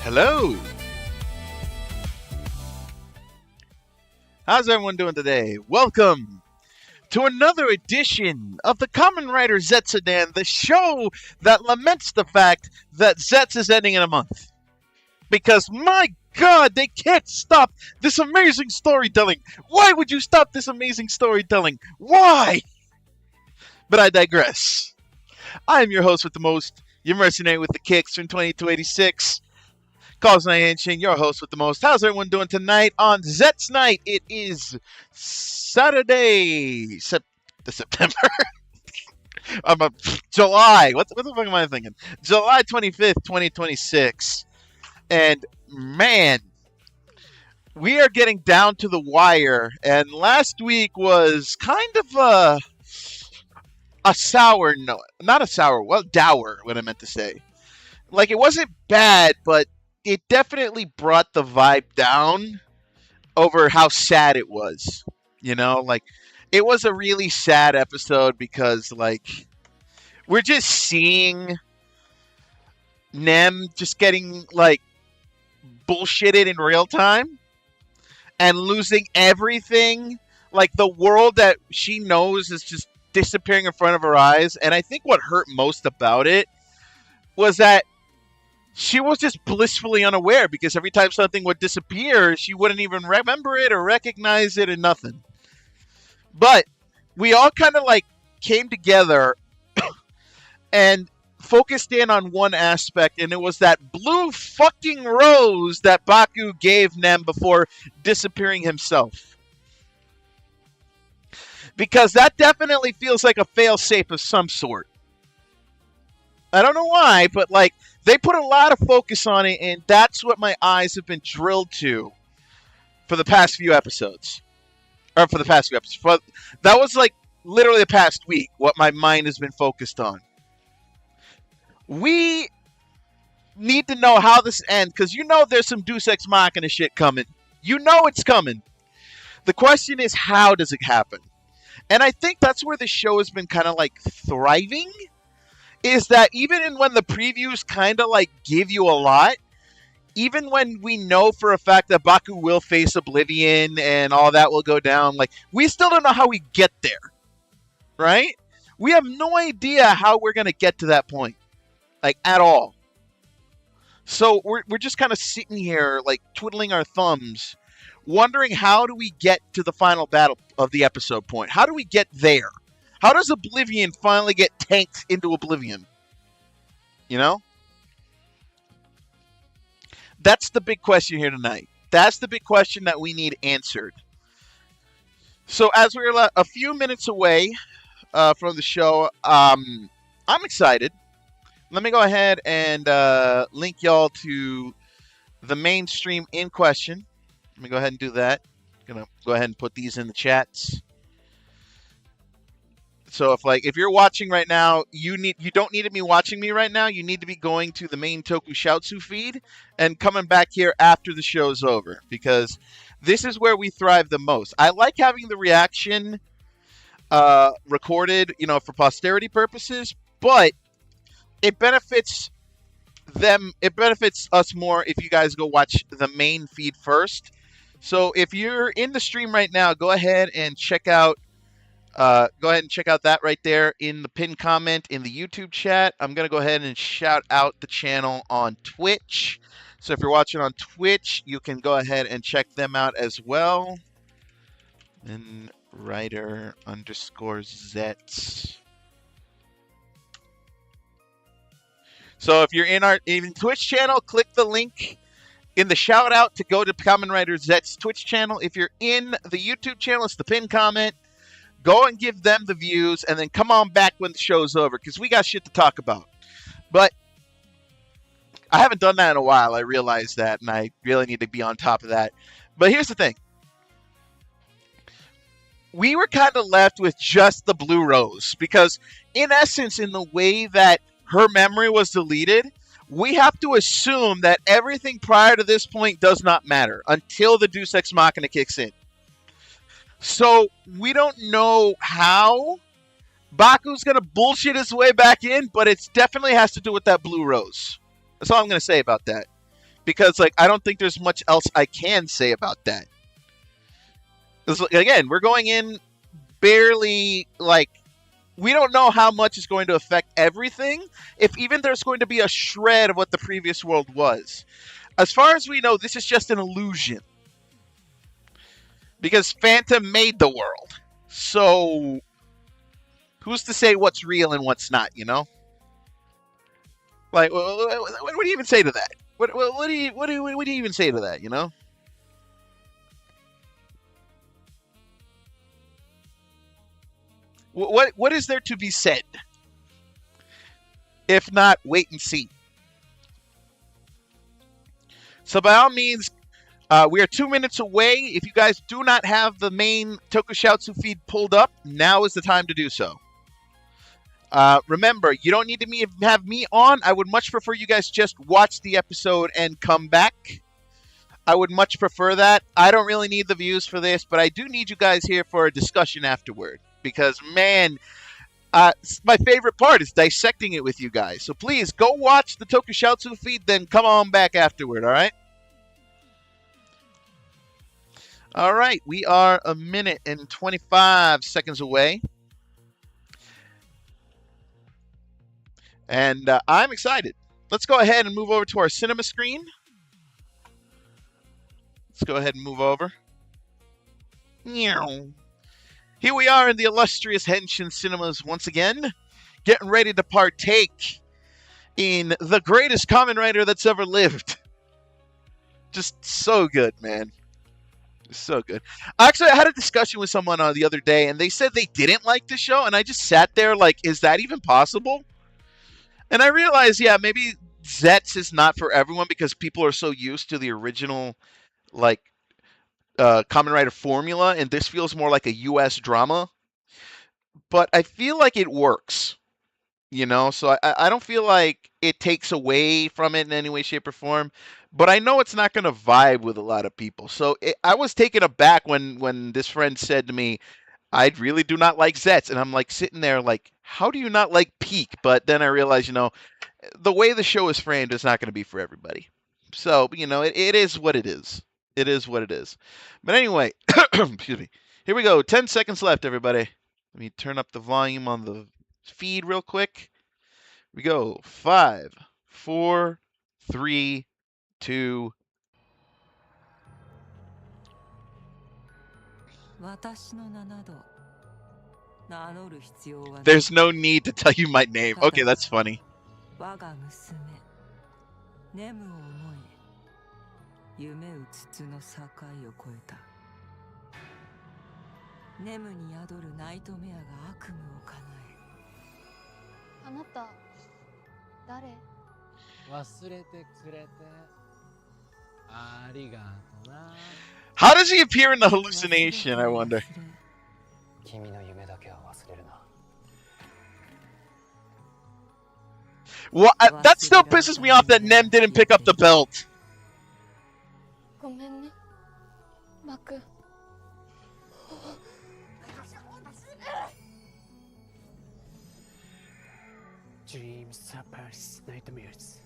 Hello! How's everyone doing today? Welcome to another edition of the Kamen Rider ZEZTZ-udan, the show that laments the fact that ZETZ is ending in a month. Because, my God, they can't stop this amazing storytelling! Why would you stop this amazing storytelling? Why? But I digress. I am your host with the most, your mercenary with the kicks from 2286. Calls Henshin, your host with the most. How's everyone doing tonight on ZETZ Night? It is Saturday, September. July. What the fuck am I thinking? July 25th, 2026. And man, we are getting down to the wire. And last week was kind of a sour note. Not a sour, well, dour, what I meant to say. Like, it wasn't bad, but it definitely brought the vibe down over how sad it was. You know, like, it was a really sad episode because, like, we're just seeing Nem just getting, like, bullshitted in real time and losing everything. Like, the world that she knows is just disappearing in front of her eyes. And I think what hurt most about it was that she was just blissfully unaware, because every time something would disappear, she wouldn't even remember it or recognize it or nothing. But we all kind of like came together and focused in on one aspect, and it was that blue fucking rose that Baku gave Nem before disappearing himself. Because that definitely feels like a failsafe of some sort. I don't know why, but like, they put a lot of focus on it, and that's what my eyes have been drilled to for the past few episodes. Or for the past few episodes. That was like literally the past week, what my mind has been focused on. We need to know how this ends, because you know there's some Deus Ex Machina shit coming. You know it's coming. The question is, how does it happen? And I think that's where the show has been kind of like thriving. Is that even when the previews kind of like give you a lot, even when we know for a fact that Baku will face Oblivion and all that will go down, like, we still don't know how we get there, right? We have no idea how we're going to get to that point, like, at all. So we're just kind of sitting here, like, twiddling our thumbs, wondering how do we get to the final battle of the episode point? How do we get there? How does Oblivion finally get tanked into Oblivion? You know? That's the big question here tonight. That's the big question that we need answered. So as we're a few minutes away from the show, I'm excited. Let me go ahead and link y'all to the main stream in question. Let me go ahead and do that. I'm going to go ahead and put these in the chats. So if you're watching right now, you don't need to be watching me right now. You need to be going to the main Tokusatsu feed and coming back here after the show's over, because this is where we thrive the most. I like having the reaction recorded, for posterity purposes, but it benefits them. It benefits us more if you guys go watch the main feed first. So if you're in the stream right now, go ahead and check out. That right there in the pinned comment in the YouTube chat. I'm going to go ahead and shout out the channel on Twitch. So if you're watching on Twitch, you can go ahead and check them out as well. And Rider_Zets. So if you're in our Twitch channel, click the link in the shout out to go to Kamen Rider Z's Twitch channel. If you're in the YouTube channel, it's the pinned comment. Go and give them the views, and then come on back when the show's over, because we got shit to talk about. But I haven't done that in a while. I realize that, and I really need to be on top of that. But here's the thing. We were kind of left with just the blue rose, because in essence, in the way that her memory was deleted, we have to assume that everything prior to this point does not matter until the Deus Ex Machina kicks in. So we don't know how Baku's going to bullshit his way back in, but it definitely has to do with that blue rose. That's all I'm going to say about that. because like I don't think there's much else I can say about that. 'Cause, again, we're going in barely like we don't know how much is going to affect everything. If even there's going to be a shred of what the previous world was. As far as we know, this is just an illusion. Because Phantom made the world. So who's to say what's real and what's not, you know? Like, what do you even say to that? What do you even say to that, you know? What is there to be said? If not, wait and see. So by all means, we are 2 minutes away. If you guys do not have the main Tokusatsu feed pulled up, now is the time to do so. Remember, you don't need to have me on. I would much prefer you guys just watch the episode and come back. I would much prefer that. I don't really need the views for this, but I do need you guys here for a discussion afterward. Because, man, my favorite part is dissecting it with you guys. So please, go watch the Tokusatsu feed, then come on back afterward, alright? Alright, we are 1 minute and 25 seconds away. And I'm excited. Let's go ahead and move over to our cinema screen. Let's go ahead and move over. Here we are in the illustrious Henshin Cinemas once again, getting ready to partake in the greatest Kamen Rider that's ever lived. Just so good, man. So good. Actually, I had a discussion with someone the other day, and they said they didn't like the show, and I just sat there like, is that even possible? And I realized, yeah, maybe ZETZ is not for everyone because people are so used to the original, like, Kamen Rider formula, and this feels more like a U.S. drama. But I feel like it works, you know? So I don't feel like it takes away from it in any way, shape, or form. But I know it's not going to vibe with a lot of people. So I was taken aback when this friend said to me, I really do not like ZETZ. And I'm like sitting there like, how do you not like Peak? But then I realized, you know, the way the show is framed is not going to be for everybody. So, you know, it is what it is. It is what it is. But anyway, excuse me. Here we go. 10 seconds left, everybody. Let me turn up the volume on the feed real quick. Here we go. 5, 4, 3, 2. There's no need to tell you my name. Okay, that's funny. How does he appear in the hallucination, I wonder? Well, that still pisses me off that Nem didn't pick up the belt. Dreams are past nightmares.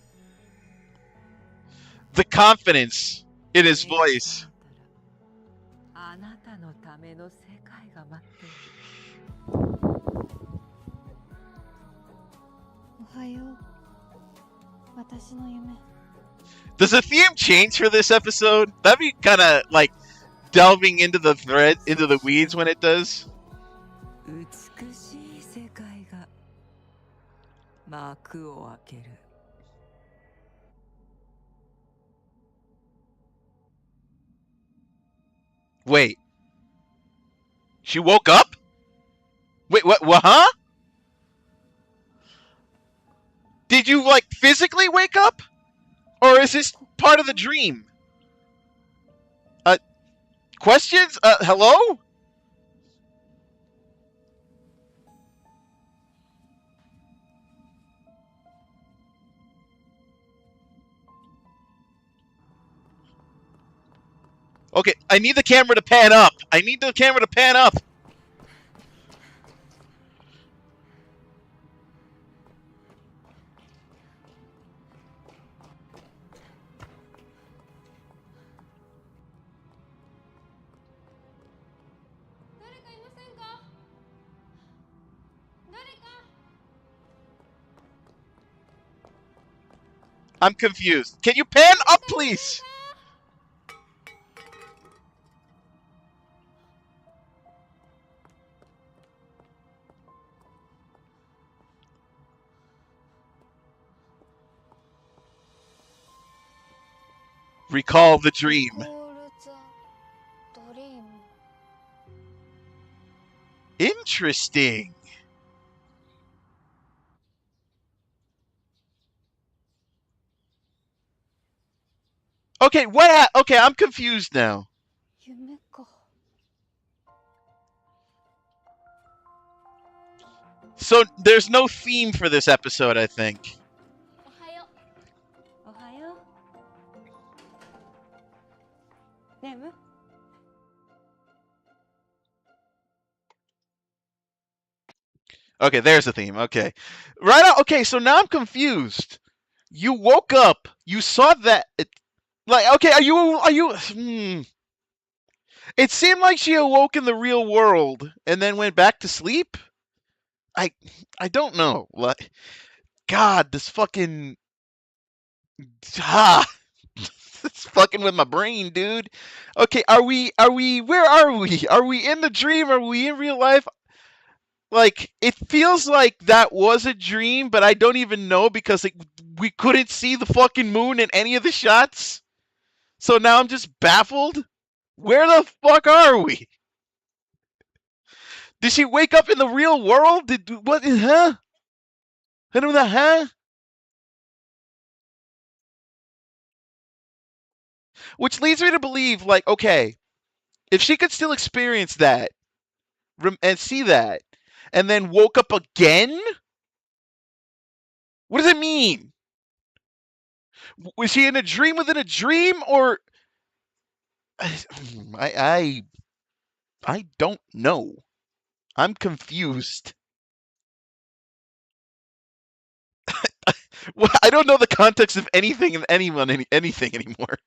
The confidence in his voice. Does the theme change for this episode? That'd be kind of like delving into the thread, into the weeds when it does. Wait. She woke up? Wait, what, huh? Did you, like, physically wake up? Or is this part of the dream? Questions? Hello? Okay, I need the camera to pan up. I need the camera to pan up. I'm confused. Can you pan up, please? Recall the dream. Interesting. Okay, okay, I'm confused now. So there's no theme for this episode, I think. Okay, there's the theme. Okay. Right on. Okay, so now I'm confused. You woke up, you saw that okay, are you It seemed like she awoke in the real world and then went back to sleep? I don't know. Like, God, this fucking it's fucking with my brain, dude. Okay, where are we? Are we in the dream? Are we in real life? Like, it feels like that was a dream, but I don't even know because we couldn't see the fucking moon in any of the shots. So now I'm just baffled. Where the fuck are we? Did she wake up in the real world? Huh? Huh? Which leads me to believe, like, okay, if she could still experience that and see that, and then woke up again, what does it mean? Was she in a dream within a dream, or I don't know. I'm confused. Well, I don't know the context of anything and anything anymore.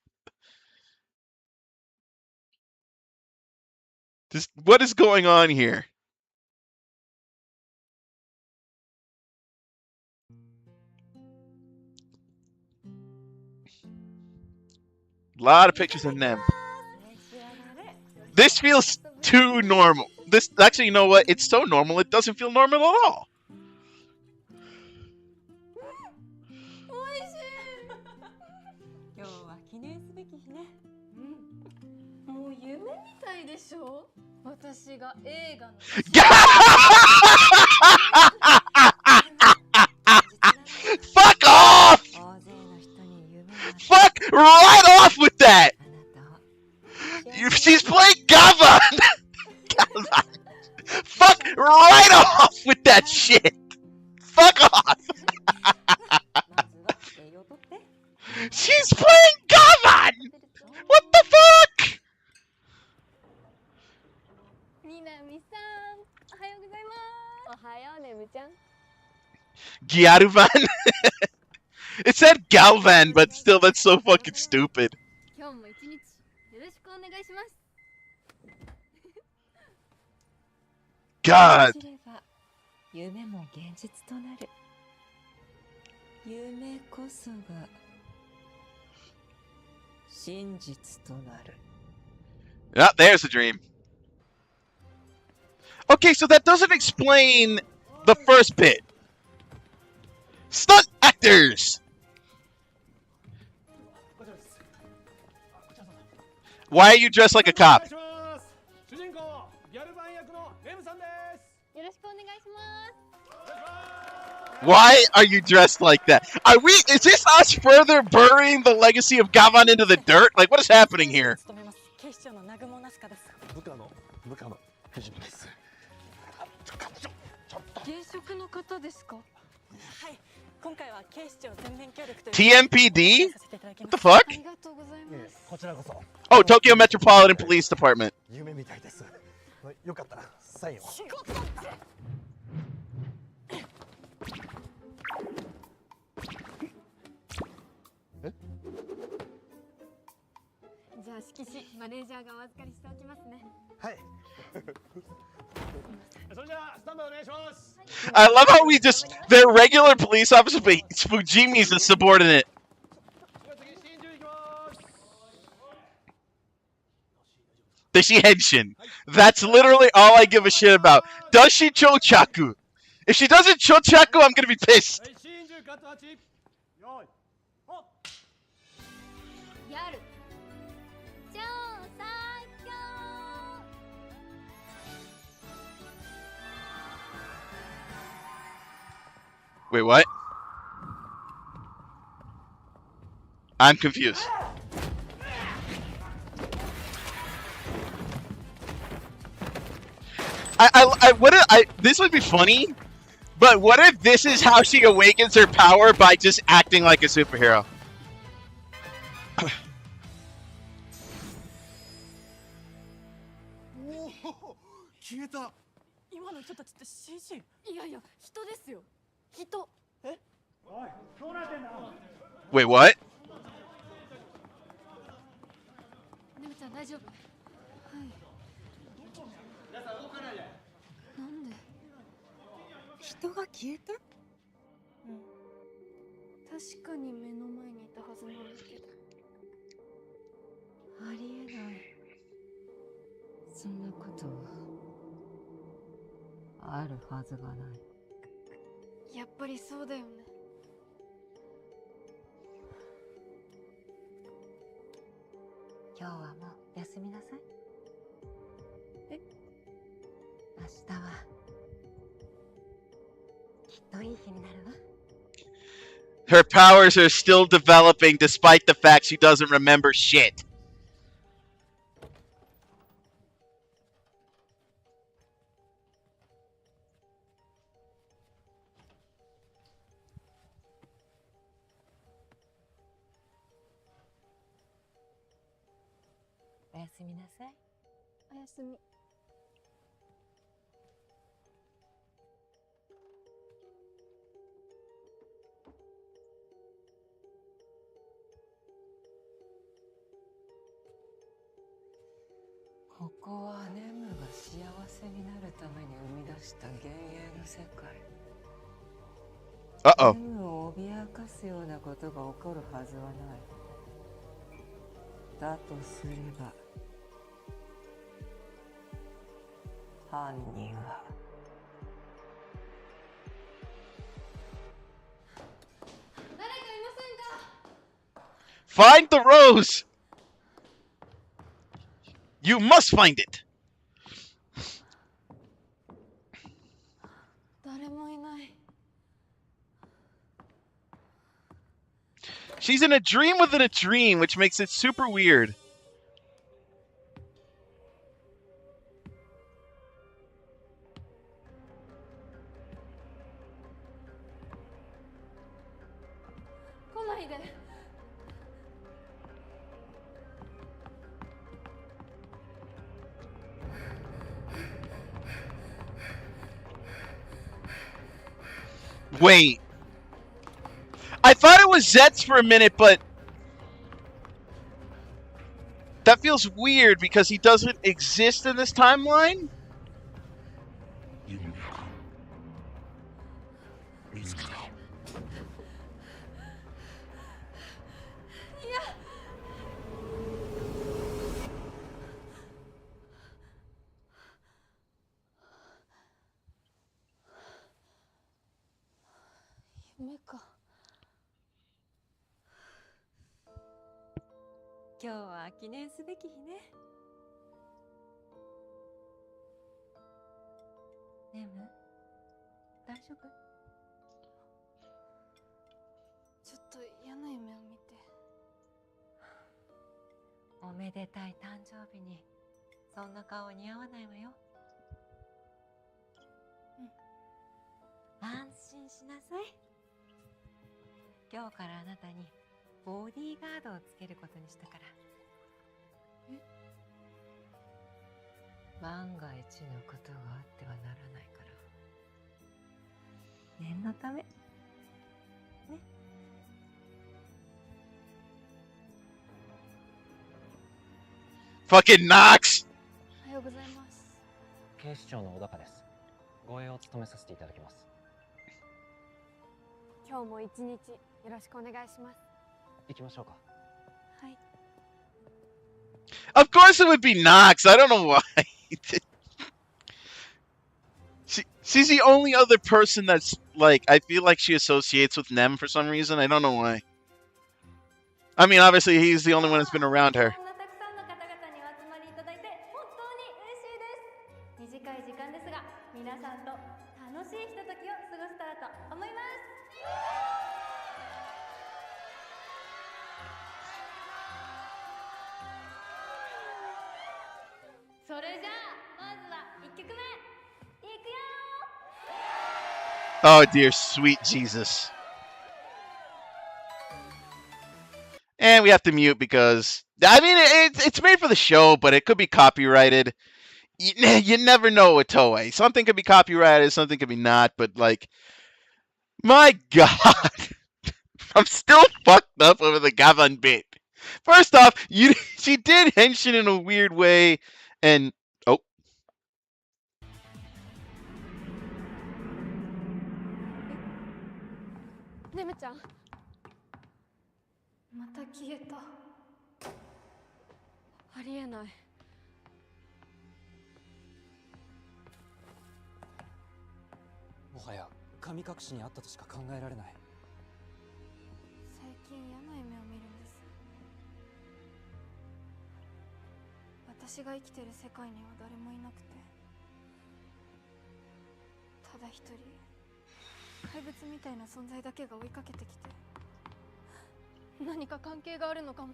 Just what is going on here? A lot of pictures of them. This feels too normal. This actually, you know what? It's so normal. It doesn't feel normal at all. Fuck off! Fuck right off with that! She's playing Kamen! Fuck right off with that shit! Fuck off! She's playing Kamen! What the fuck? Gyaruvan? It said Galvan, but still, that's so fucking stupid. God. Ah, there's the dream. Okay, so that doesn't explain the first bit. Stunt actors! Why are you dressed like a cop? Why are you dressed like that? Is this us further burying the legacy of Gavan into the dirt? Like, what is happening here? TMPD? What the fuck? Oh, Tokyo Metropolitan Police Department. I love how they're regular police officers, but Fujimi's a subordinate. Does she henshin? That's literally all I give a shit about. Does she chochaku? If she doesn't chochaku, I'm gonna be pissed. Wait, what? I'm confused. This would be funny, but what if this is how she awakens her power by just acting like a superhero? Wait, what? Her powers are still developing despite the fact she doesn't remember shit. Uh-oh. Find the rose! You must find it! She's in a dream within a dream, which makes it super weird. Wait. I thought it was Zets for a minute, but that feels weird because he doesn't exist in this timeline? Fucking Knox! 警視庁の小高です。護衛を務めさせていただきます。今日も一日よろしくお願いします。行きましょうか。はい。Of course it would be Nox. I don't know why. She's the only other person that's like, I feel like she associates with Nem for some reason. I don't know why. I mean, obviously he's the only one that's been around her. こんなたくさんの方々にお集まりいただいて本当に嬉しいです。短い時間ですが皆さんと楽しいひとときを過ごせたらと思います。それじゃあまずは1曲目いくよ。 Oh dear sweet Jesus. And we have to mute because, I mean, it's made for the show, but it could be copyrighted. You never know with Toei. Something could be copyrighted, something could be not, but like, my God. I'm still fucked up over the Gavan bit. First off, she did henshin in a weird way, and, oh. ねむちゃんまた消えた。ありえない。もはや神隠しにあったとしか考えられない。最近嫌な夢を見るんです。私が生きてる世界には誰もいなくて、ただ一人怪物みたいな存在だけが追いかけてきて、何か関係があるのかも。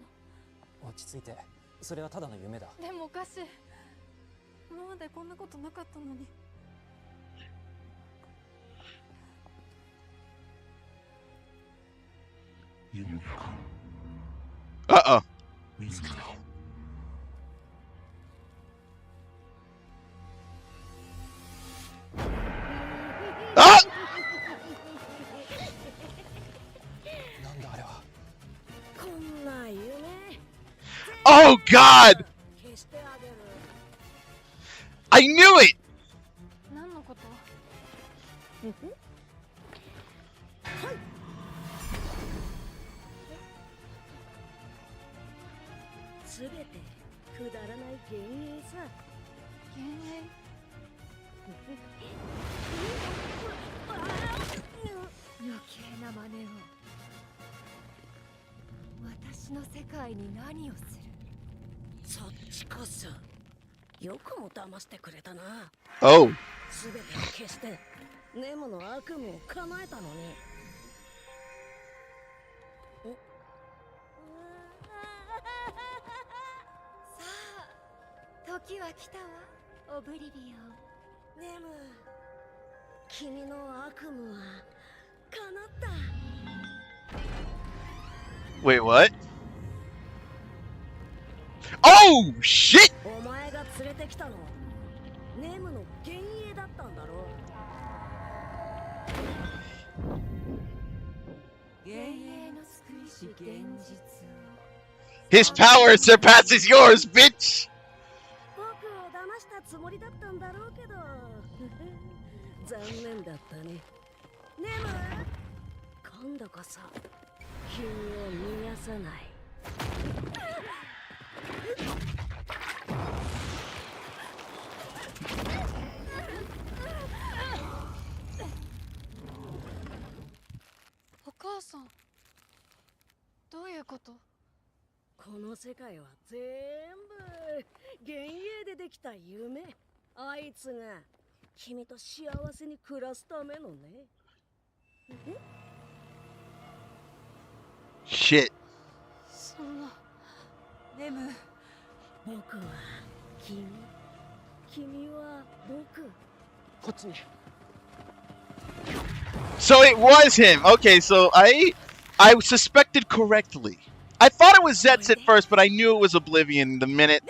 落ち着いて、それはただの夢だ。でもおかしい。今までこんなことなかったのに。Uh-oh. Ah! Oh God! I knew it! 何のこと？すべてくだらない幻影さ。幻影？余計な真似を。私の世界に何をする？そっちこそよくも騙してくれたな。Oh. すべてを消してネモの悪夢を叶えたのに。時は来たわ、オブリビオン。ネム、君の悪夢は叶った。Wait, what? Oh, shit! お前が連れてきたのネムの幻影だったんだろ。幻影の救いし現実を。 His power surpasses yours, bitch! 僕を騙したつもりだったんだろうけど残念だったね。ネム、今度こそ君を逃がさない。お母さん、どういうこと？この世界は全部幻影でできた夢。あいつが君と幸せに暮らすためのね。Shit. そんな。ネム。僕は君、君は僕。こっちに。 So it was him. Okay, so I suspected correctly. I thought it was ZEZTZ at first, but I knew it was Oblivion the minute.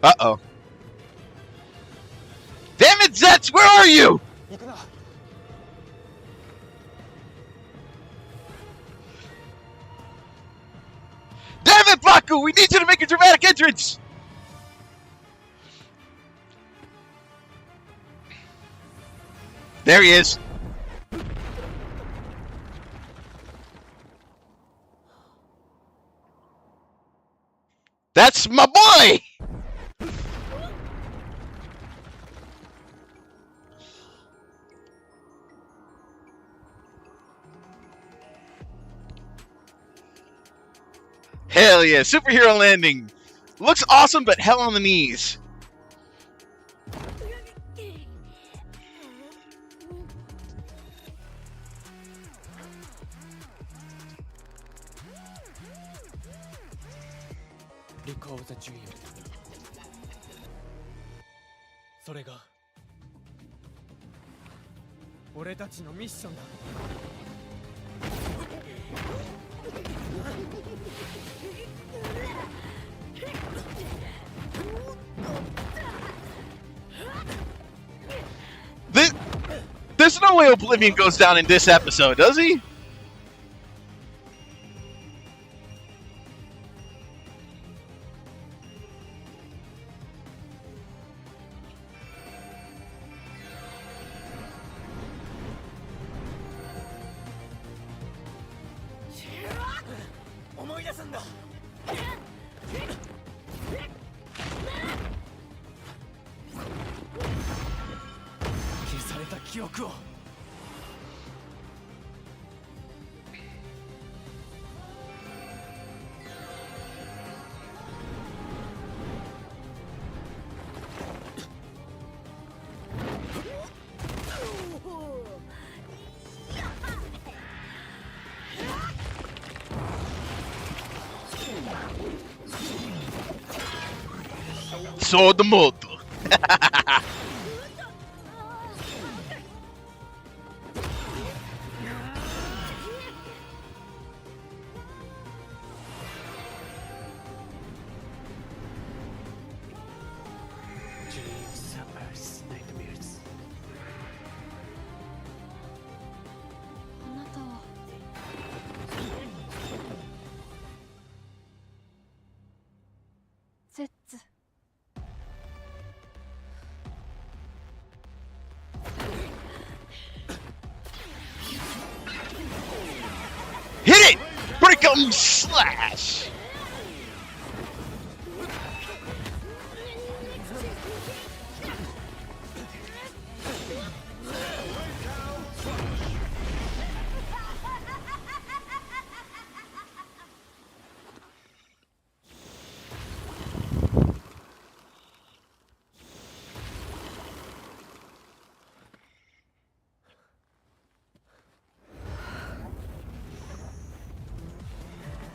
Uh-oh. Damn it, ZEZTZ! Where are you? 行くな。Deku, we need you to make a dramatic entrance! There he is. That's my boy! Hell yeah, superhero landing. Looks awesome, but hell on the knees. Recall the dream. それが俺たちのミッションだ。There's no way Oblivion goes down in this episode, does he? Sword moto. Dreams are Earth's nightmares. あなたはゼッツ。 Hit it! Break 'em slash!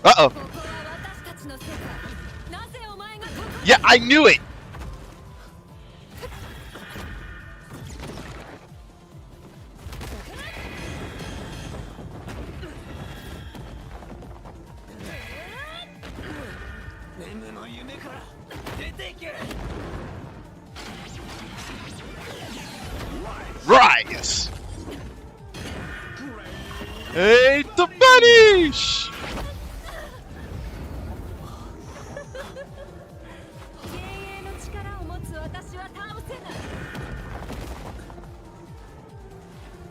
Uh-oh. Yeah, I knew it! Rise! Hey, the banish! 幻影の力を持つ私は倒せない。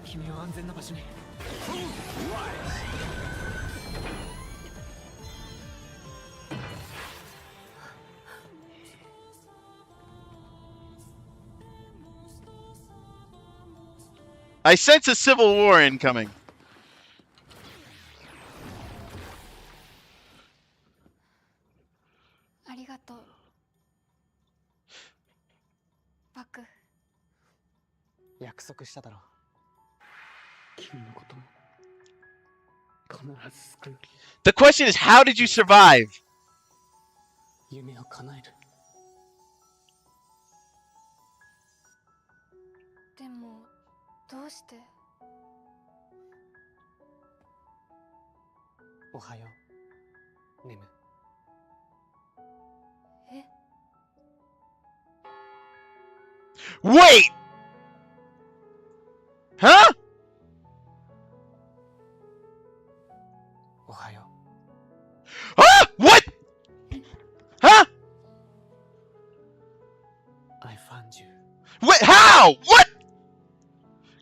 君を安全な場所に。I sense a civil war incoming. ありがとう。バク。約束しただろ。君のことも必ず救う。 The question is, how did you survive? 夢を叶える。でもどうして？おはよう、ネム。え？ Wait! Huh? おはよ Ah! What? う。How? What?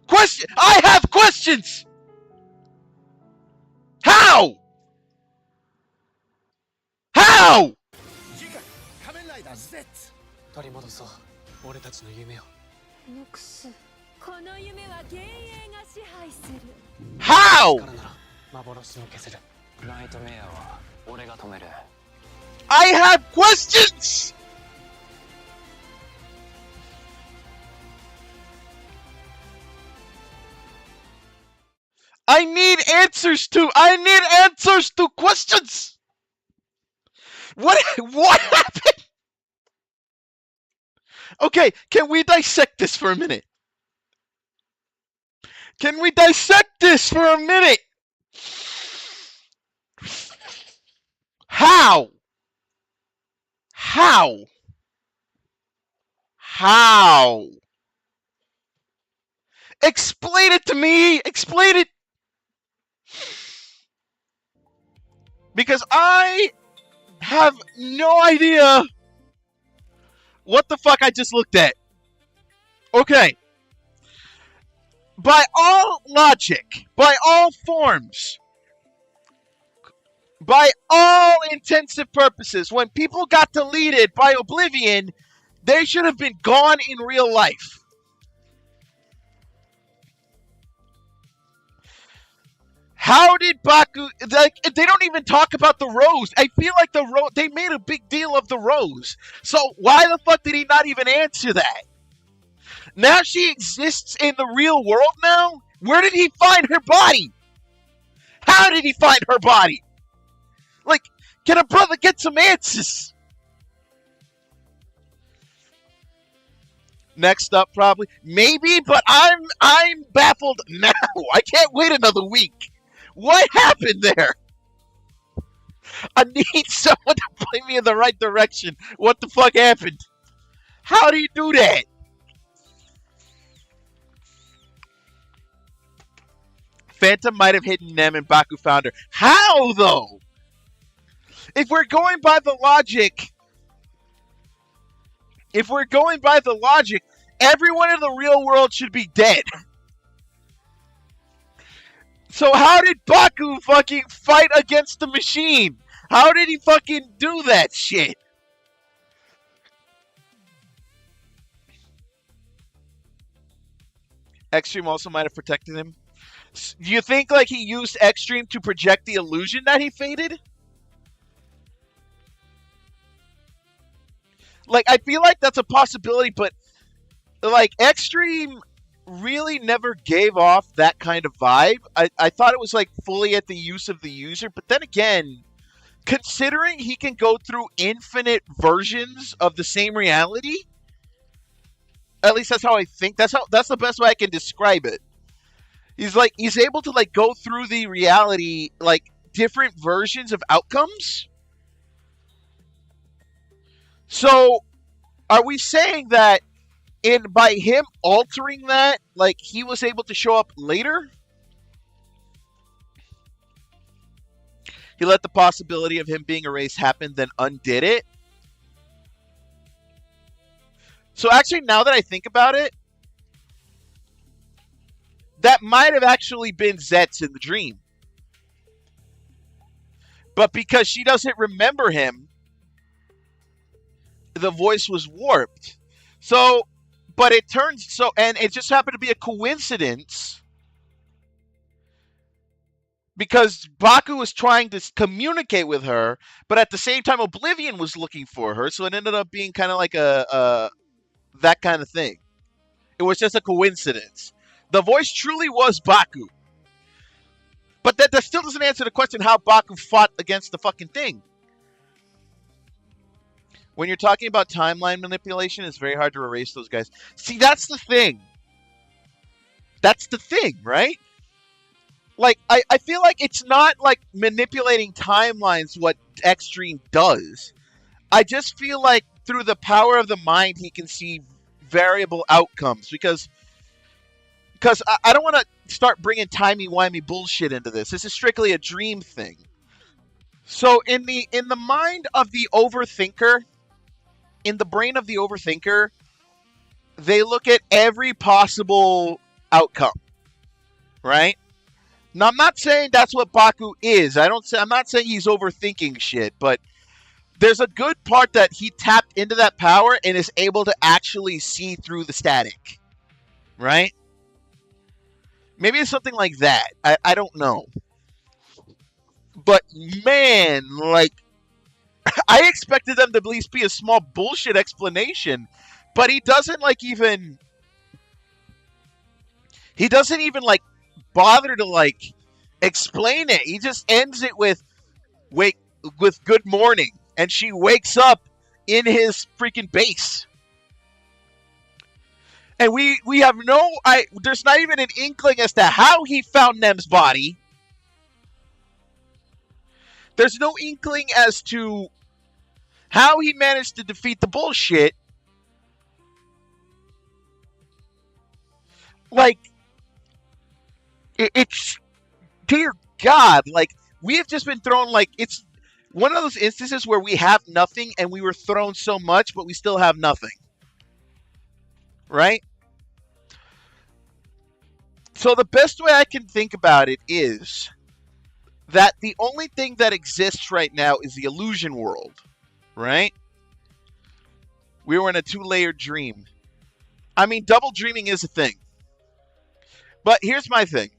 Question. I have questions. How? How? 次回仮面ライダー Z 取り戻そう俺たちの夢をノクス、この夢は幻影が支配する。 How? からなら幻も消せるナイトメアは俺が止める I have questions. I need answers to questions. What happened? Okay, can we dissect this for a minute? Can we dissect this for a minute? How? How? How? Explain it to me. Explain it. Because I have no idea what the fuck I just looked at. Okay. By all logic, by all forms, by all intensive purposes, when people got deleted by Oblivion, they should have been gone in real life. How did Baku... Like, they don't even talk about the rose. I feel like they made a big deal of the rose. So why the fuck did he not even answer that? Now she exists in the real world now? Where did he find her body? How did he find her body? Like, can a brother get some answers? Next up, probably. Maybe, but I'm baffled now. I can't wait another week. What happened there? I need someone to point me in the right direction. What the fuck happened? How do you do that? Phantom might have hidden them and Baku found her. How, though? If we're going by the logic, everyone in the real world should be dead. So how did Baku fucking fight against the machine? How did he fucking do that shit? Extreme also might have protected him. Do you think like he used Extreme to project the illusion that he faded? Like, I feel like that's a possibility, but like Extreme really never gave off that kind of vibe. I thought it was like fully at the use of the user, but then again, considering he can go through infinite versions of the same reality, at least that's how I think. That's the best way I can describe it. He's able to like go through the reality, like different versions of outcomes. So, are we saying that by him altering that, like he was able to show up later? He let the possibility of him being erased happen, then undid it. So actually, now that I think about it, that might have actually been ZEZTZ in the dream. But because she doesn't remember him, the voice was warped. So, but it turns so, and it just happened to be a coincidence because Baku was trying to communicate with her, but at the same time, Oblivion was looking for her. So it ended up being kind of like a that kind of thing. It was just a coincidence. The voice truly was Baku. But that still doesn't answer the question how Baku fought against the fucking thing. When you're talking about timeline manipulation, it's very hard to erase those guys. See, that's the thing. That's the thing, right? Like, I feel like it's not like manipulating timelines what Extreme does. I just feel like through the power of the mind, he can see variable outcomes. Because I don't want to start bringing timey-wimey bullshit into this. This is strictly a dream thing. So in the mind of the overthinker, in the brain of the overthinker, they look at every possible outcome, right? Now, I'm not saying that's what Baku is. I'm not saying he's overthinking shit, but there's a good part that he tapped into that power and is able to actually see through the static, right? Maybe it's something like that. I don't know. But man, like, I expected them to at least be a small bullshit explanation, but he doesn't even bother to explain it. He just ends it with good morning, and she wakes up in his freaking base. And we have there's not even an inkling as to how he found Nem's body. There's no inkling as to how he managed to defeat the bullshit. Like, it's, dear God, we have just been thrown, it's one of those instances where we have nothing and we were thrown so much, but we still have nothing. Right? So the best way I can think about it is that the only thing that exists right now is the illusion world. Right? We were in a 2-layered dream. I mean, double dreaming is a thing. But here's my thing.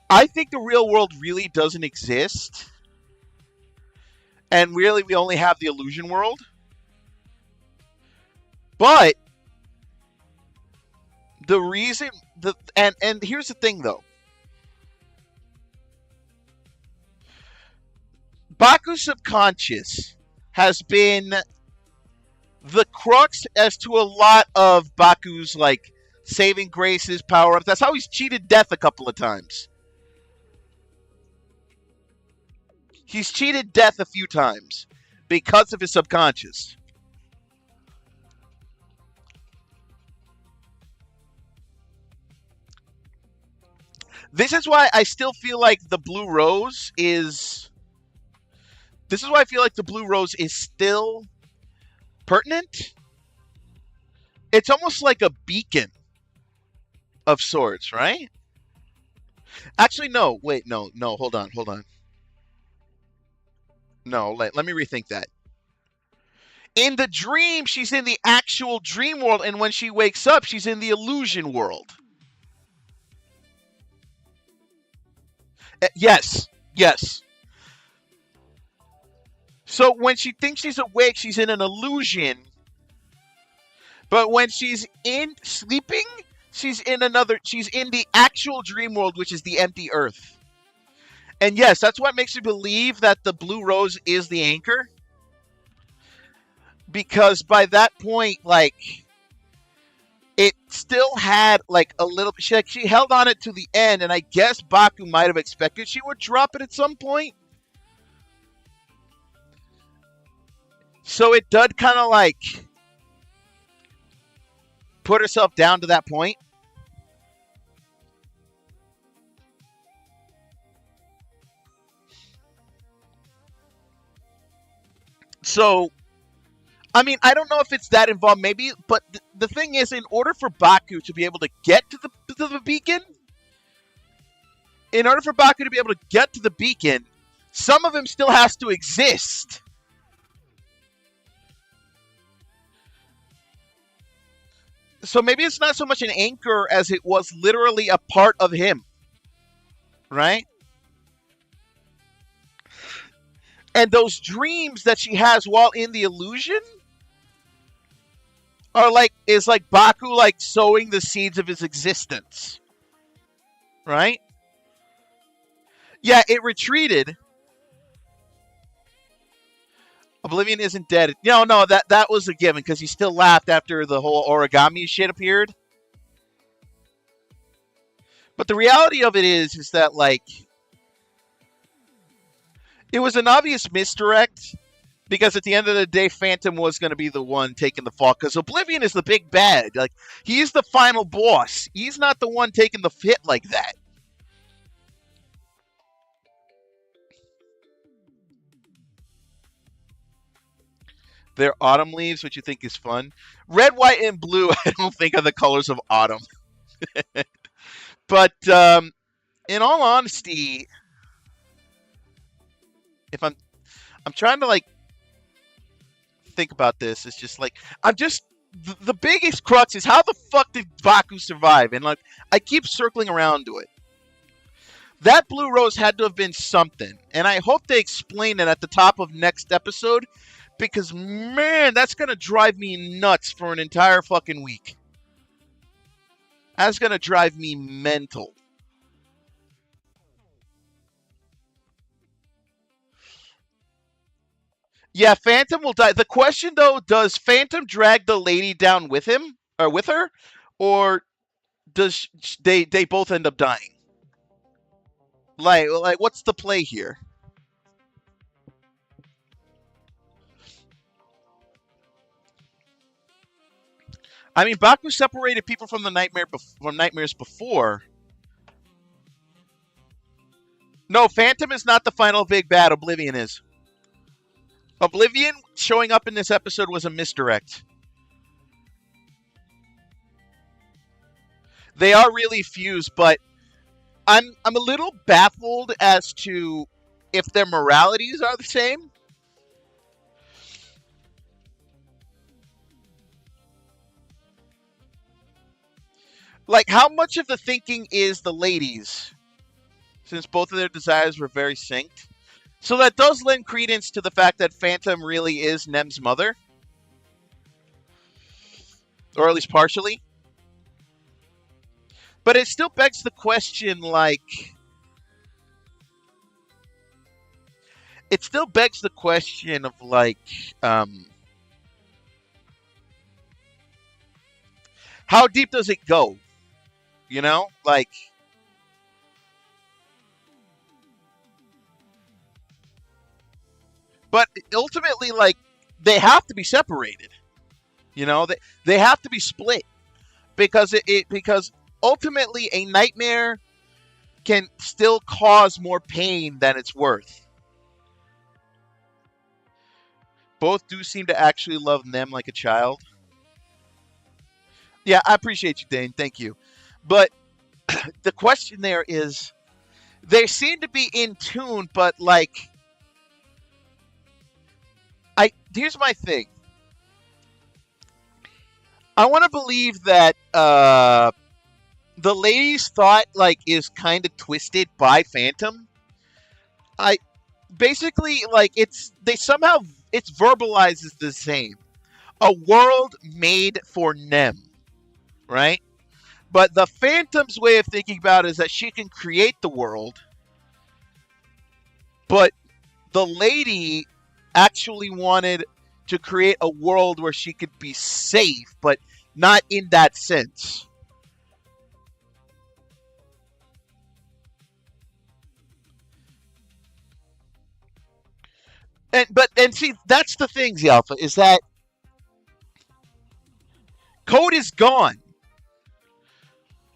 I think the real world really doesn't exist. And really, we only have the illusion world. But the reason... And here's the thing, though. Baku's subconscious has been the crux as to a lot of Baku's, saving graces, power-ups. That's how he's cheated death a couple of times. He's cheated death a few times because of his subconscious. This is why I still feel like the Blue Rose is... This is why I feel like the Blue Rose is still pertinent. It's almost like a beacon of sorts, right? Actually, no. Wait, no. Hold on. No, let me rethink that. In the dream, she's in the actual dream world, and when she wakes up, she's in the illusion world. Yes. So when she thinks she's awake, she's in an illusion. But when she's sleeping, she's in the actual dream world, which is the empty earth. And yes, that's what makes me believe that the Blue Rose is the anchor. Because by that point, it still had, a little... She held on it to the end, and I guess Baku might have expected she would drop it at some point. So it did kind of, put herself down to that point. So, I mean, I don't know if it's that involved, maybe, but the thing is, in order for Baku to be able to get to the beacon, some of him still has to exist. So maybe it's not so much an anchor as it was literally a part of him. Right? And those dreams that she has while in the illusion are is like Baku sowing the seeds of his existence. Right? Yeah, it retreated. Oblivion isn't dead. No, that was a given because he still laughed after the whole origami shit appeared. But the reality of it is that it was an obvious misdirect because at the end of the day, Phantom was going to be the one taking the fall because Oblivion is the big bad. He's the final boss. He's not the one taking the hit like that. They're autumn leaves, which you think is fun. Red, white, and blue, I don't think are the colors of autumn. But in all honesty, if I'm trying to like think about this, it's just like I'm just the biggest crux is how the fuck did Baku survive? And like I keep circling around to it. That blue rose had to have been something, and I hope they explain it at the top of next episode, because man, that's gonna drive me nuts for an entire fucking week. That's gonna drive me mental. Yeah, Phantom will die. The question though, does Phantom drag the lady down with him or with her, or does they both end up dying? Like what's the play here? I mean, Baku separated people from the nightmares before. No, Phantom is not the final big bad. Oblivion is. Oblivion showing up in this episode was a misdirect. They are really fused, but I'm a little baffled as to if their moralities are the same. Like, how much of the thinking is the ladies, since both of their desires were very synced? So that does lend credence to the fact that Phantom really is Nem's mother. Or at least partially. But it still begs the question, like... It still begs the question of, like... how deep does it go? You know? Like... But ultimately, like, they have to be separated. You know, they have to be split. Because because ultimately a nightmare can still cause more pain than it's worth. Both do seem to actually love Nem like a child. Yeah, I appreciate you, Dane. Thank you. But the question there is, they seem to be in tune, but like... Here's my thing. I want to believe that the lady's thought like is kind of twisted by Phantom. Basically like it's verbalizes the same. A world made for Nem, right? But the Phantom's way of thinking about it is that she can create the world, but the lady actually wanted to create a world where she could be safe, but not in that sense. And see, that's the thing, the Alpha, is that Code is gone.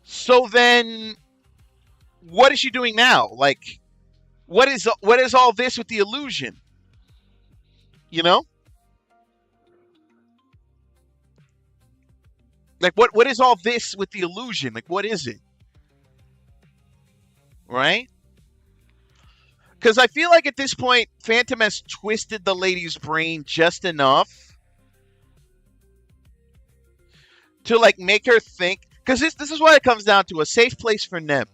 So then, what is she doing now? Like, what is all this with the illusion? You know? Like, what is all this with the illusion? Like, what is it? Right? Because I feel like at this point, Phantom has twisted the lady's brain just enough to, like, make her think... Because this is what it comes down to, a safe place for Nem.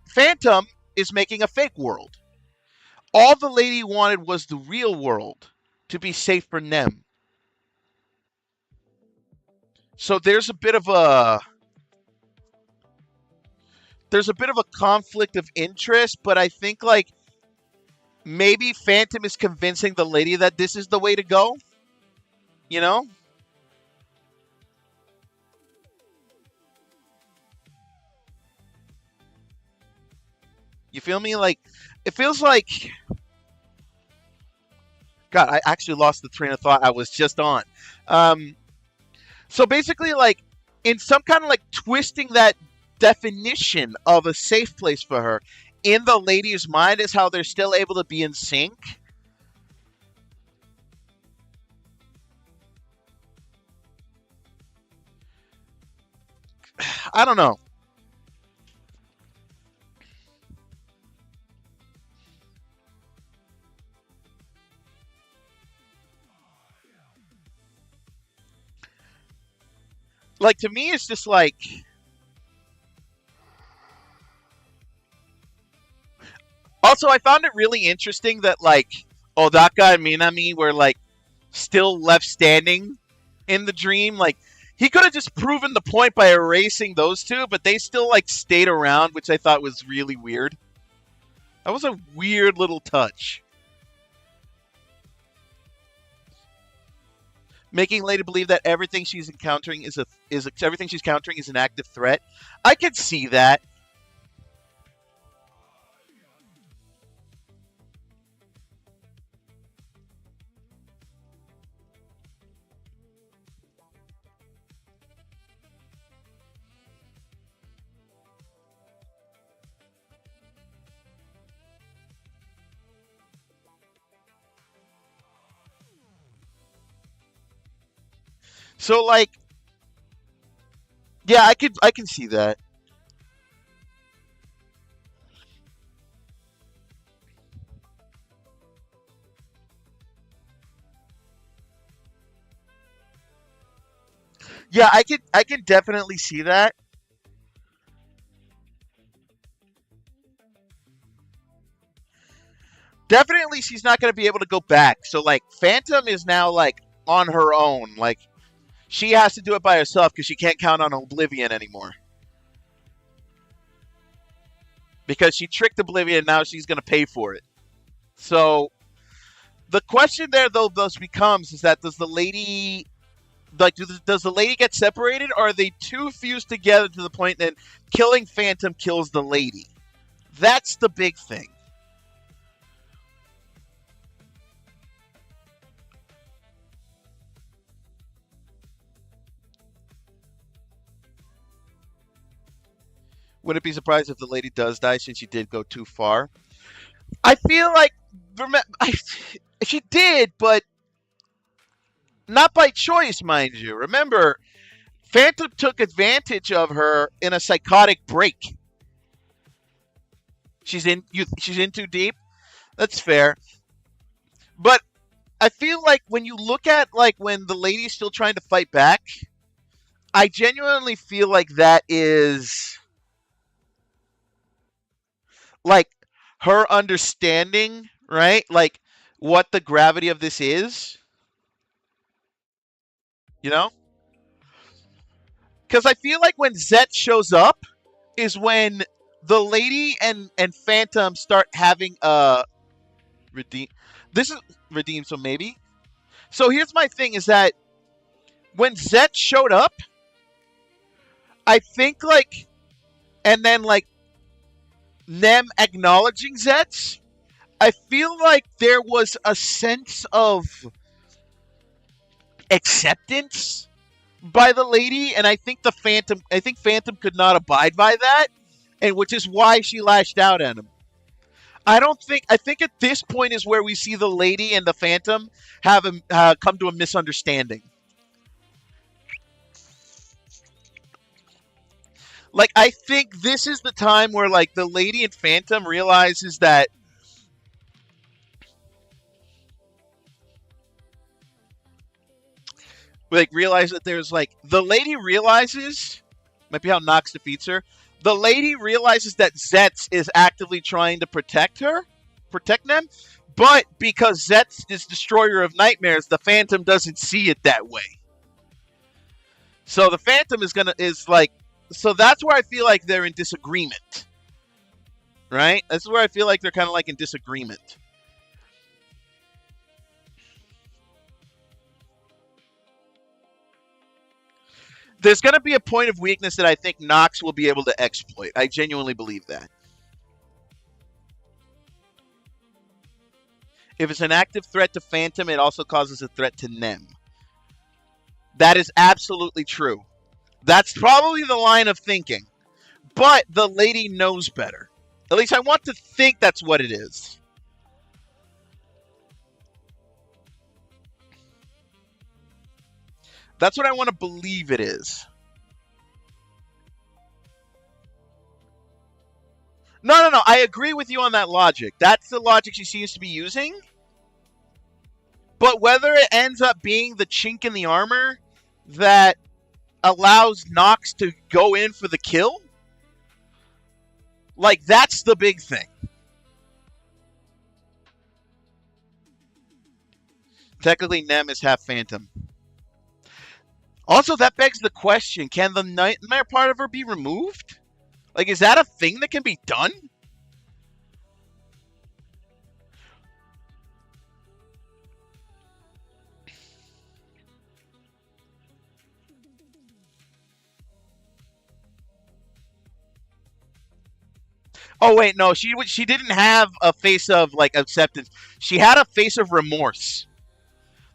Phantom is making a fake world. All the lady wanted was the real world to be safe for Nem. So there's a bit of a conflict of interest, but I think like maybe Phantom is convincing the lady that this is the way to go. You know? You feel me? Like, it feels like... God, I actually lost the train of thought I was just on. So basically, like, in some kind of, like, twisting that definition of a safe place for her in the lady's mind is how they're still able to be in sync. I don't know. Like, to me, it's just like... Also, I found it really interesting that, like, Odaka and Minami were, like, still left standing in the dream. Like, he could have just proven the point by erasing those two, but they still, like, stayed around, which I thought was really weird. That was a weird little touch. Making Lady believe that everything she's encountering is everything she's countering is an active threat. I could see that. So, like, yeah, I can see that. Yeah, I can definitely see that. Definitely she's not going to be able to go back. So, like, Phantom is now, like, on her own. Like, she has to do it by herself because she can't count on Oblivion anymore. Because she tricked Oblivion, now she's going to pay for it. So, the question there, though, thus becomes, is that does the lady... Like, does the lady get separated, or are they two fused together to the point that killing Phantom kills the lady? That's the big thing. Wouldn't be surprised if the lady does die since she did go too far. I feel like she did, but not by choice, mind you. Remember, Phantom took advantage of her in a psychotic break. She's in too deep. That's fair. But I feel like when you look at, like, when the lady's still trying to fight back, I genuinely feel like that is, like, her understanding, right? Like, what the gravity of this is. You know? Because I feel like when Zet shows up is when the lady and Phantom start having redeem. This is redeem, so maybe. So here's my thing: is that when Zet showed up, I think, like, and then, like, them acknowledging Zets, I feel like there was a sense of acceptance by the lady, and I think Phantom could not abide by that, and which is why she lashed out at him. I think at this point is where we see the lady and the Phantom have come to a misunderstanding. Like, I think this is the time where, like, the lady and Phantom realizes that there's, like, the lady realizes, might be how Nox defeats her, the lady realizes that Zetz is actively trying to protect them, but because Zetz is destroyer of nightmares, the Phantom doesn't see it that way. So the Phantom so that's where I feel like they're in disagreement. Right? That's where I feel like they're kind of, like, in disagreement. There's going to be a point of weakness that I think Nox will be able to exploit. I genuinely believe that. If it's an active threat to Phantom, it also causes a threat to Nem. That is absolutely true. That's probably the line of thinking. But the lady knows better. At least I want to think that's what it is. That's what I want to believe it is. No. I agree with you on that logic. That's the logic she seems to be using. But whether it ends up being the chink in the armor that allows Nox to go in for the kill, like, that's the big thing. Technically, Nem is half Phantom. Also, that begs the question, can the nightmare part of her be removed? Like, is that a thing that can be done? Oh wait, no, she didn't have a face of like acceptance. She had a face of remorse.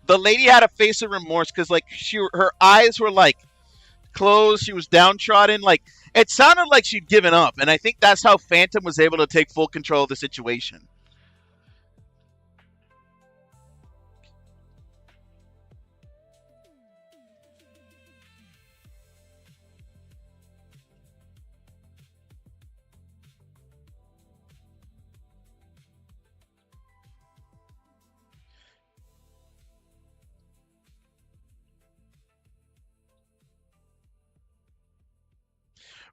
The lady had a face of remorse because like her eyes were like closed. She was downtrodden. Like it sounded like she'd given up, and I think that's how Phantom was able to take full control of the situation.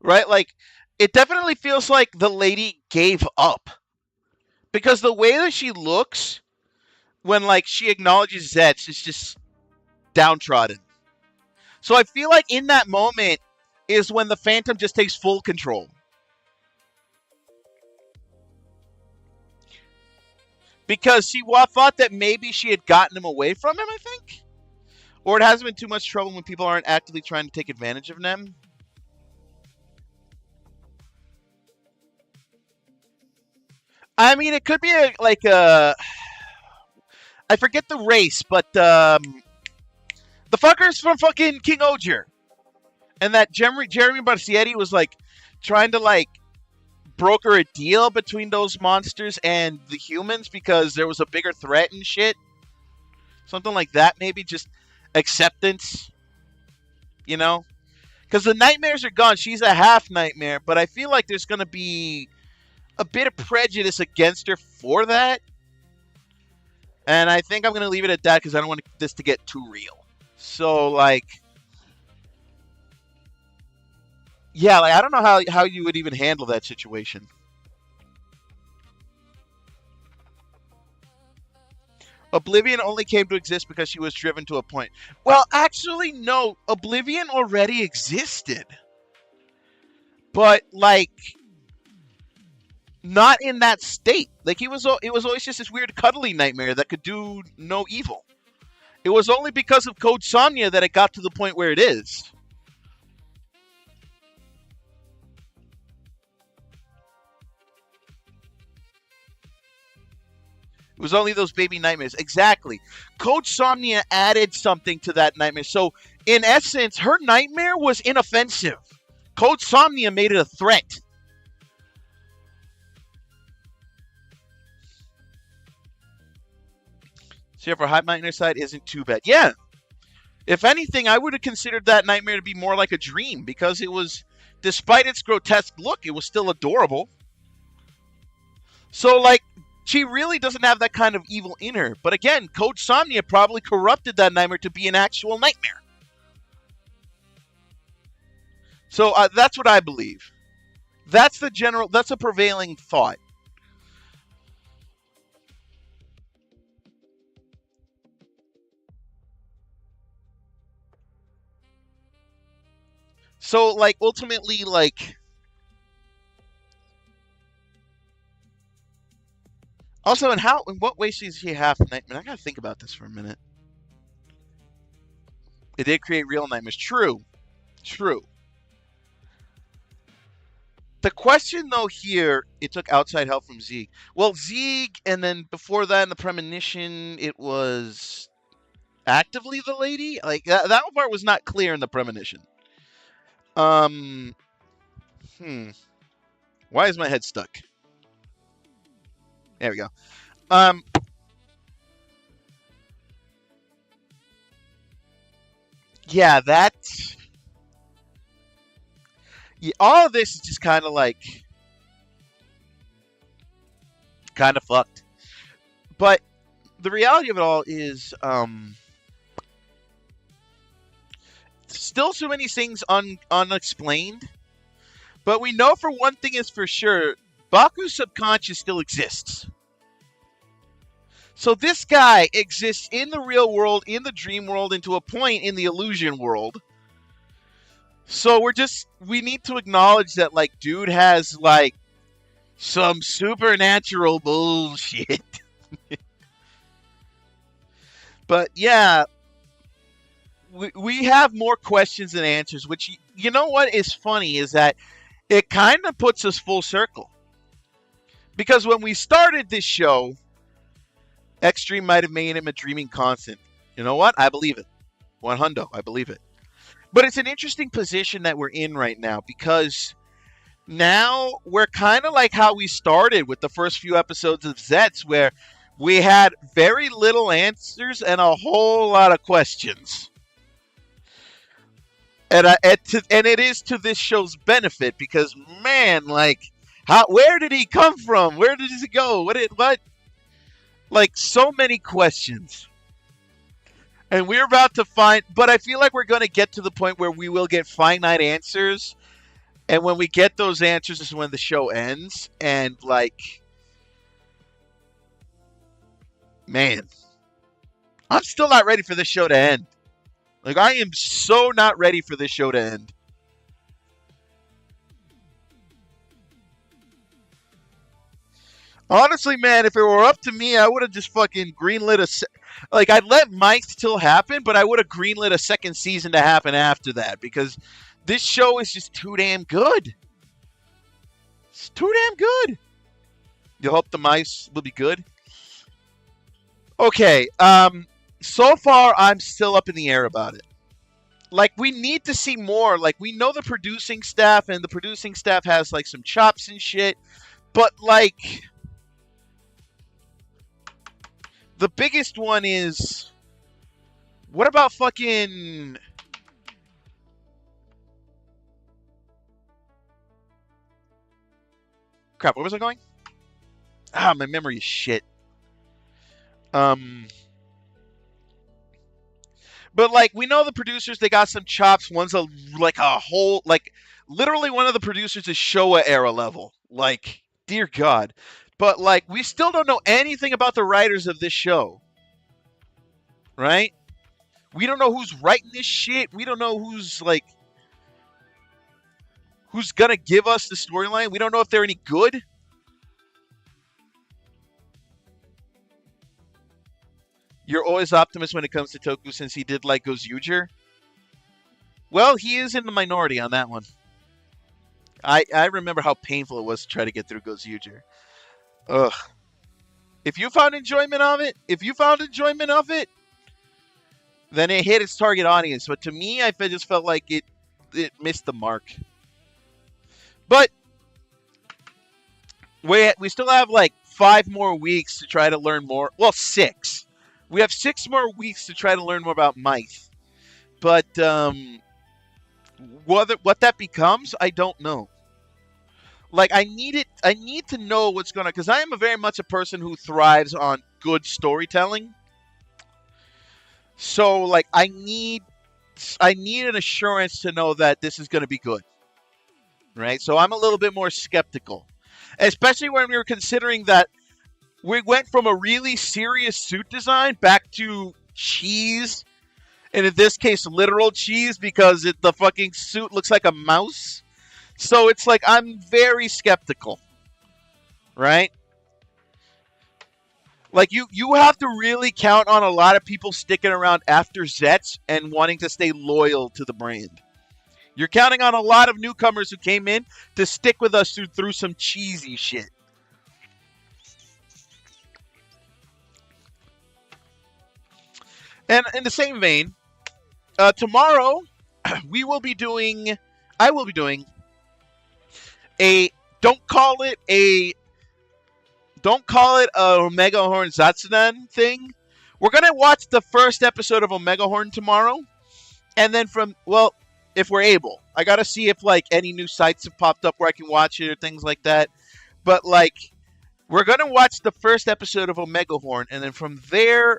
Right? Like, it definitely feels like the lady gave up. Because the way that she looks when, like, she acknowledges Zets is just downtrodden. So I feel like in that moment is when the Phantom just takes full control. Because she thought that maybe she had gotten him away from him, I think? Or it hasn't been too much trouble when people aren't actively trying to take advantage of them. I mean, it could be I forget the race, but the fuckers from fucking King Ogier. And that Jeremy Barcietti was like trying to like broker a deal between those monsters and the humans because there was a bigger threat and shit. Something like that, maybe just acceptance, you know? Because the nightmares are gone. She's a half nightmare, but I feel like there's going to be a bit of prejudice against her for that. And I think I'm going to leave it at that because I don't want this to get too real. So, like, yeah, like I don't know how you would even handle that situation. Oblivion only came to exist because she was driven to a point. Well, actually, no. Oblivion already existed. But, like, not in that state. Like, it was always just this weird cuddly nightmare that could do no evil. It was only because of Code Somnia that it got to the point where it is. It was only those baby nightmares. Exactly. Code Somnia added something to that nightmare. So, in essence, her nightmare was inoffensive. Code Somnia made it a threat. So, for High Nightmare side isn't too bad. Yeah. If anything, I would have considered that nightmare to be more like a dream because it was, despite its grotesque look, it was still adorable. So, like, she really doesn't have that kind of evil in her. But again, Code Somnia probably corrupted that nightmare to be an actual nightmare. So that's what I believe. That's a prevailing thought. So, like, ultimately, like, also, in what way is he half nightmare? I gotta think about this for a minute. It did create real nightmares. True. The question, though, here, it took outside help from Zeeg. Well, Zeeg, and then before that in the premonition, it was actively the lady? Like, that part was not clear in the premonition. Why is my head stuck? There we go. Yeah, that... Yeah, all of this is just kind of like... kind of fucked. But the reality of it all is, still so many things unexplained. But we know for one thing is for sure, Baku's subconscious still exists. So this guy exists in the real world, in the dream world, and to a point in the illusion world. So we need to acknowledge that, like, dude has, like, some supernatural bullshit. But, yeah, we have more questions than answers, which, you know what is funny is that it kind of puts us full circle. Because when we started this show, Extreme might have made him a dreaming constant. You know what? I believe it. 100, I believe it. But it's an interesting position that we're in right now, because now we're kind of like how we started with the first few episodes of ZETZ, where we had very little answers and a whole lot of questions. And it is to this show's benefit, because, man, like, where did he come from? Where did he go? What? Like, so many questions. And we're about to find, but I feel like we're going to get to the point where we will get finite answers. And when we get those answers is when the show ends. And, like, man, I'm still not ready for this show to end. Like, I am so not ready for this show to end. Honestly, man, if it were up to me, I would have just fucking greenlit I'd let Mike still happen, but I would have greenlit a second season to happen after that, because this show is just too damn good. It's too damn good. You hope the mice will be good? Okay, so far, I'm still up in the air about it. Like, we need to see more. Like, we know the producing staff, and the producing staff has, like, some chops and shit. But, like, the biggest one is, what about fucking... Crap, where was I going? My memory is shit. But, like, we know the producers, they got some chops. One's literally one of the producers is Showa era level. Like, dear God. But, like, we still don't know anything about the writers of this show. Right? We don't know who's writing this shit. We don't know who's gonna give us the storyline. We don't know if they're any good. You're always optimist when it comes to Toku since he did like ZEZTZ-udan. Well, he is in the minority on that one. I remember how painful it was to try to get through ZEZTZ-udan. Ugh. If you found enjoyment of it, then it hit its target audience. But to me, I just felt like it missed the mark. But we still have like 5 more weeks to try to learn more. Well, 6. We have 6 more weeks to try to learn more about Myth. But what that becomes, I don't know. Like, I need to know what's going to... Because I am very much a person who thrives on good storytelling. So, like, I need an assurance to know that this is going to be good. Right? So I'm a little bit more skeptical. Especially when we were considering that we went from a really serious suit design back to cheese. And in this case, literal cheese, because the fucking suit looks like a mouse. So it's like, I'm very skeptical. Right? Like, you have to really count on a lot of people sticking around after ZETZ and wanting to stay loyal to the brand. You're counting on a lot of newcomers who came in to stick with us through some cheesy shit. And in the same vein, tomorrow I will be doing a don't call it a Omega Horn ZEZTZ-udan thing. We're gonna watch the first episode of Omega Horn tomorrow, and then if we're able, I gotta see if like any new sites have popped up where I can watch it or things like that. But like, We're going to watch the first episode of Omega Horn, and then from there,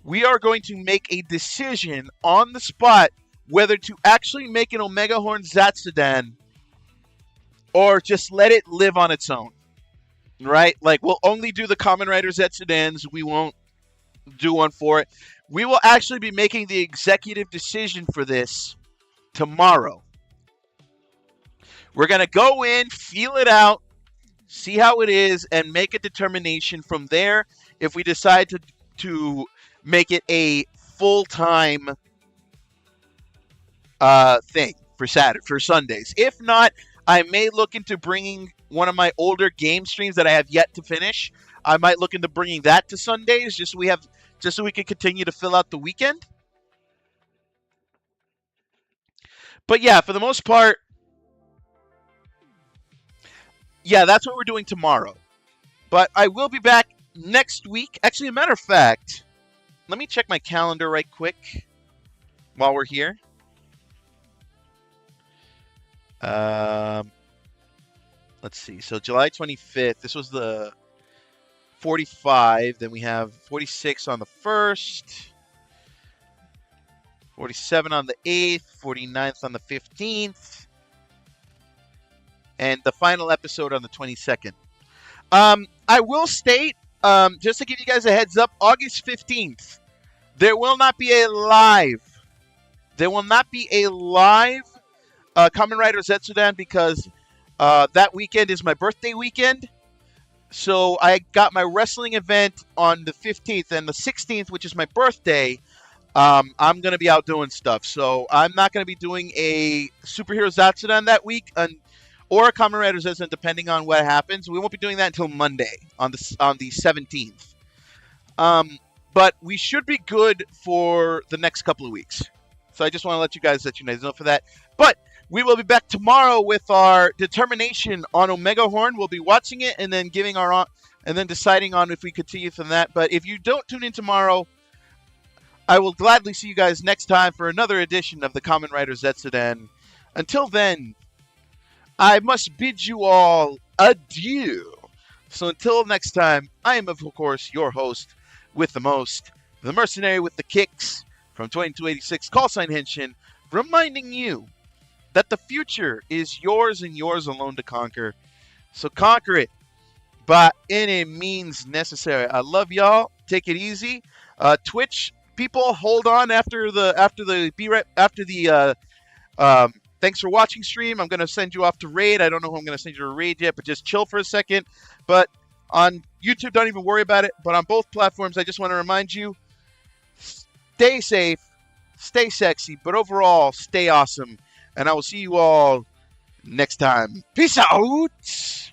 we are going to make a decision on the spot whether to actually make an Omega Horn ZEZTZ-udan or just let it live on its own. Right? Like, we'll only do the Kamen Rider ZEZTZ-udans. We won't do one for it. We will actually be making the executive decision for this tomorrow. We're going to go in, feel it out, see how it is, and make a determination from there if we decide to make it a full-time thing for Sundays. If not, I may look into bringing one of my older game streams that I have yet to finish. I might look into bringing that to Sundays just so we can continue to fill out the weekend. But yeah, for the most part, yeah, that's what we're doing tomorrow. But I will be back next week. Actually, a matter of fact, let me check my calendar right quick while we're here. Let's see. So July 25th, this was the 45. Then we have 46 on the 1st. 47 on the 8th. 49th on the 15th. And the final episode on the 22nd. I will state, just to give you guys a heads up, August 15th, there will not be a live. Kamen Rider ZEZTZ-udan because that weekend is my birthday weekend. So I got my wrestling event on the 15th, and the 16th, which is my birthday, I'm going to be out doing stuff. So I'm not going to be doing a Superhero ZEZTZ-udan that week, or a Kamen Rider ZEZTZ-udan, depending on what happens. We won't be doing that until Monday, on the 17th. But we should be good for the next couple of weeks. So I just want to let you guys know for that. But we will be back tomorrow with our determination on Omega Horn. We'll be watching it and then deciding on if we continue from that. But if you don't tune in tomorrow, I will gladly see you guys next time for another edition of the Kamen Rider ZEZTZ-udan. Until then, I must bid you all adieu. So until next time, I am, of course, your host with the most, the mercenary with the kicks from 2286 callsign Henshin, reminding you that the future is yours and yours alone to conquer. So conquer it by any means necessary. I love y'all. Take it easy. Twitch people, hold on after the thanks for watching stream. I'm going to send you off to raid. I don't know who I'm going to send you to raid yet, but just chill for a second. But on YouTube, don't even worry about it. But on both platforms, I just want to remind you, stay safe, stay sexy, but overall, stay awesome. And I will see you all next time. Peace out!